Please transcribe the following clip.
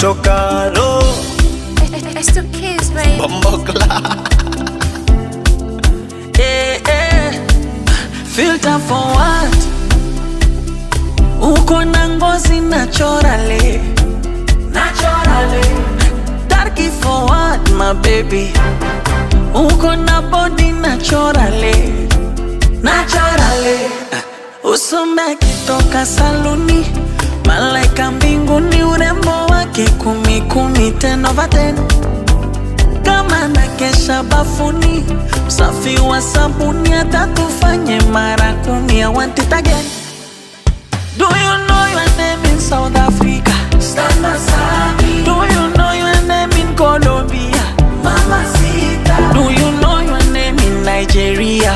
kutoka lo It's the kids, baby. Bombokla. Filter for what? Uko na ngozi naturally. Darky for what, my baby? Uko na body naturally. Usome kitoka saluni, malaika mbinguni, urembo wake 10 10 over 10. Kama na kesha bafuni, usafi wa sabuni hata tufanye mara 10. I want it again. Do you know your name in South Africa? Do you know your name in Colombia? Do you know your name in Nigeria?